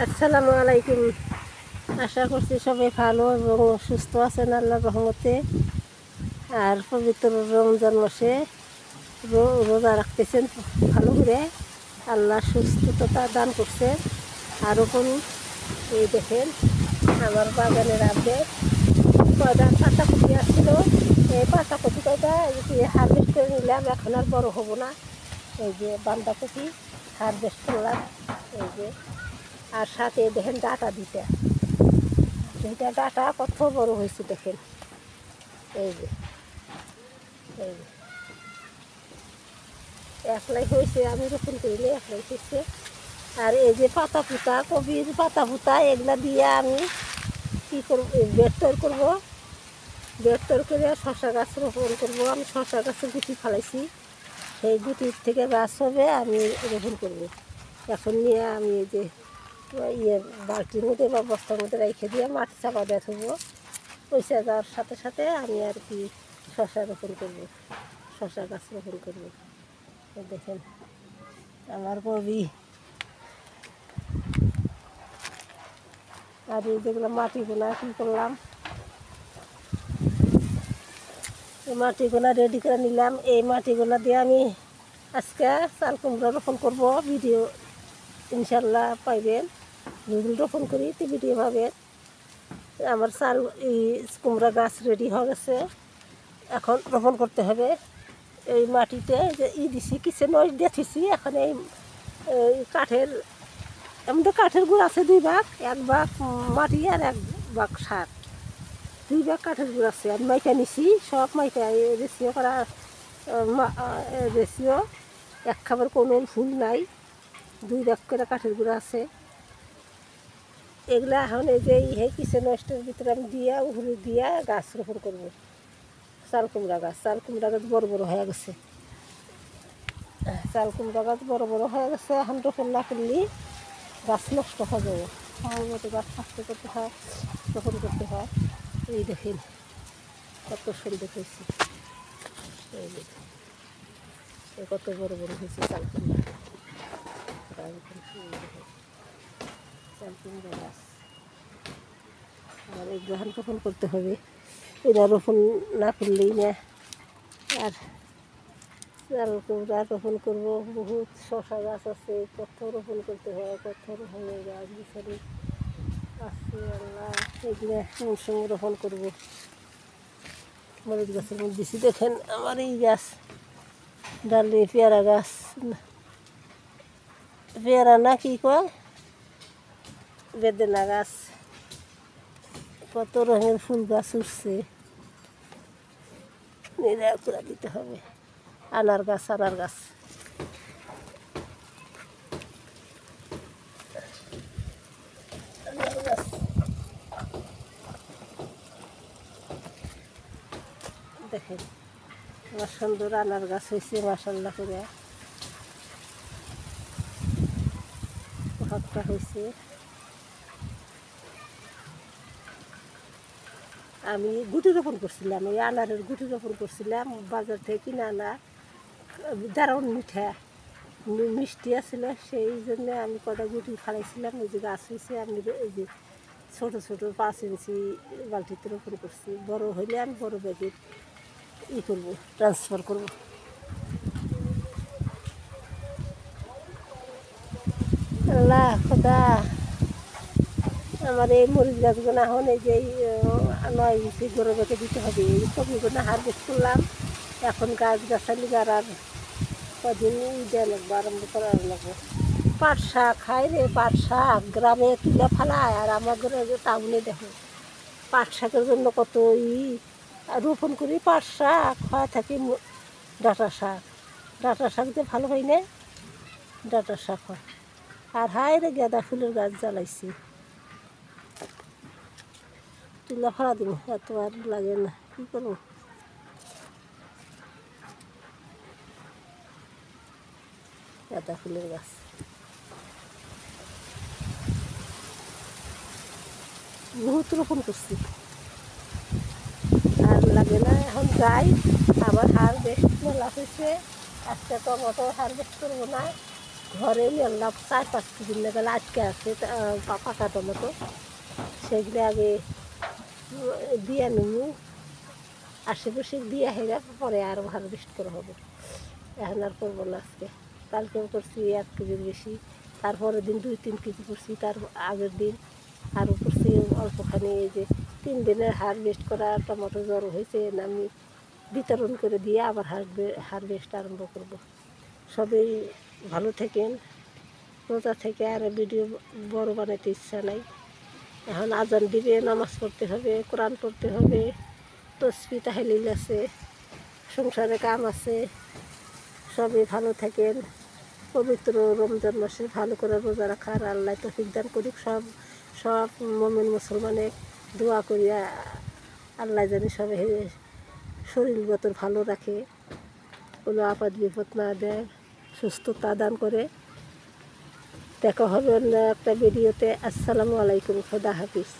আসসালামু আলাইকুম। আশা করছি সবাই ভালো এবং সুস্থ আছেন আল্লাহর রহমতে। আর পবিত্র রমজান মাসে রোজা রাখতেছেন ভালো করে। আল্লাহ সুস্থতা দান করছে, আরও করুন। এই দেখেন আমার বাগানের আপডেট। কয়টা পাতাকপি আসছিল, এই পাতাকপি কয়টা হারভেস্ট করে নিলাম, এখন আর বড় হবো না। এই যে বাঁধাকপি হারভেস্ট করলাম, এই যে। আর সাথে দেখেন ডাটা দুইটা ডাটা কত বড় হয়েছে দেখেন। এই যে এই যে একলাই হয়েছে, আমি রোপণ করিলে একলাই হয়েছে। আর এই যে পাতা পুতা, কবির পাতা পুতা, এগুলা দিয়ে আমি কী করবো, বেড তৈরি করবো। বেড তৈরি করে শশা গাছ রোপণ করবো। আমি শশা গাছের গুটি ফালাইছি, সেই গুটির থেকে গাছ হবে, আমি রোপণ করবো। এখন নিয়ে আমি এই যে বালতির মধ্যে বা বস্তার মধ্যে রেখে দিয়ে মাটি চাপা দিয়ে থাকবো। পয়সা যাওয়ার সাথে সাথে আমি আর কি শশা রোপণ করবো, শশা গাছ রোপণ করবো। দেখেন আমার কবি। আর এই যেগুলো মাটিগুলা কী করলাম, এই মাটিগুলা রেডি করে নিলাম। এই মাটিগুলা দিয়ে আমি আজকে চাল কুমড়া রোপণ করবো। ভিডিও ইনশাল্লাহ পাইবেন, যদি রোপণ করি তো ভিডিও পাবেন। আমার চাল এই কুমড়া গাছ রেডি হয়ে গেছে, এখন রোপণ করতে হবে। এই মাটিতে যে দিছি কিচেন ওয়েস্ট দিয়ে থিছি, এখন এই কাঠের এমন কাঠের গুঁড়ো আছে 2 ভাগ, 1 ভাগ মাটি আর 1 ভাগ সার, 2 ভাগ কাঠের গুঁড়ো আছে। আমি মাইকা নিছি, সব মাইকা রেসিও করা, রেসিও এক খাবার কোনো ফুল নাই, 2 ভাগ করে কাঠের গুঁড়ো আছে। এগুলা এখন এই যে কিচেন ওয়েস্টের ভিতরে আমি দিয়া উহুড়ি দিয়া গাছ রোপণ করবো। চাল কুমড়া গাছ বড় বড় হয়ে গেছে। চাল কুমড়া গাছ বড় বড় হয়ে গেছে, এখন রোপণ না করলে গাছ নষ্ট হয়ে যাবে। সময় মতো গাছ স্বাস্থ্য করতে হয়, রোপণ করতে হয়। এই দেখেন কত সুন্দর হয়েছে, এই দেখেন কত বড় বড় হয়েছে চাল কুমড়া। চাল কুমড়া গাছ আর এই গ্রহণ রোপণ করতে হবে, এরা রোপণ না করলেই না। আর চাল কুমড়া রোপণ করবো, বহুত শশা গাছ আছে, কত রোপণ করতে হয়, কত রকমের গাছ বিচারি আছে আল্লাহ। এগুলো মৌসুমে রোপণ করবো। মরিচ গাছের মধ্যে দিছি দেখেন আমার এই গাছ, ডালি পেয়ারা গাছ, পেয়ারা না কি কয়, বেদেনা গাছ, কত রঙের ফুল গাছ উঠছে, নিরাকুরা দিতে হবে। আনার গাছ দেখেন আমার সুন্দর আনার গাছ হয়েছে মাশাআল্লাহ করে, হাতটা হয়েছে। আমি গুটি রোপণ করছিলাম, এই আনারের গুটি রোপণ করছিলাম, বাজার থেকে কিনে আনা, দারুণ মিঠা মিষ্টি আছিল, সেই জন্য আমি কটা গুটি ফালাইছিলাম। এই যে গাছ হয়েছে, আমি এই যে ছোটো ছোটো 5 ইঞ্চি বালতিতে রোপণ করছি। বড় হইলে আমি বড় ব্যাগে করবো, ট্রান্সফার করবো। আল্লাহ খোদা, আমার এই মরিচ গাছগুলো এখন এই যে 9 ইঞ্চি বড় ব্যাগে দিতে হবে। এই সবজিগুলো হারভেস্ট করলাম, এখন গাছ গাছালি আর কদিন দেওয়া লাগবো, আরম্ভ করা লাগবো। পাট শাক খাই রে, পাট শাক গ্রামে তুলে ফেলায়, আর আমার ঘরে টাউনে দেখো পাট শাকের জন্য কত রোপণ করি। পাট শাক হয় থাকি ডাঁটা শাক দিয়ে ভালো হয় না, ডাঁটা শাক হয়। আর হাই রে গাঁদা ফুলের গাছ জ্বালাইছি, তুলে ফেলা দিব, এত আর লাগে না, কী করবো। গাঁদা ফুলের গাছ বহুত রোপণ করছি, আর লাগে না। এখন যাই, আবার হারভেস্ট মেলা হয়েছে, আজকে টমেটো হারভেস্ট করবো না, ঘরে আল্লাহ 4-5 দিন গেলে আটকে আছে পাকা টমেটো, সেগুলো আগে দিয়ে নেবো, আশেপাশে দিয়ে হেরা পরে আরও হারভেস্ট করা হবে। এখন আর করবো না আজকে, কালকেও করছি 1 কেজির বেশি, তারপরের দিন 2-3 কেজি করছি, তার আগের দিন আরও করছি অল্পখানি। এই যে 3 দিনের হারভেস্ট করা টমেটো জড়ো হয়েছে, আমি বিতরণ করে দিয়ে আবার হারভেস্ট আরম্ভ করব। সবাই ভালো থাকেন, রোজা থেকে আর ভিডিও বড় বানাইতে ইচ্ছা নাই। এখন আজান দিবে, নামাজ পড়তে হবে, কোরআন পড়তে হবে, তসবিহ তাহলিল আছে, সংসারে কাম আছে। সবাই ভালো থাকেন, পবিত্র রমজান মাসে ভালো করে রোজা রাখার আল্লাহ তৌফিক দান করুক। সব মুমিন মুসলমানের দোয়া করিয়া আল্লাহ জানি সবাই শরীরগত ভালো রাখে, কোনো আপদ বিপদ না দেয়, সুস্থতা দান করে। দেখা হবে অন্য একটা ভিডিওতে। আসসালামু আলাইকুম, খোদা হাফিজ।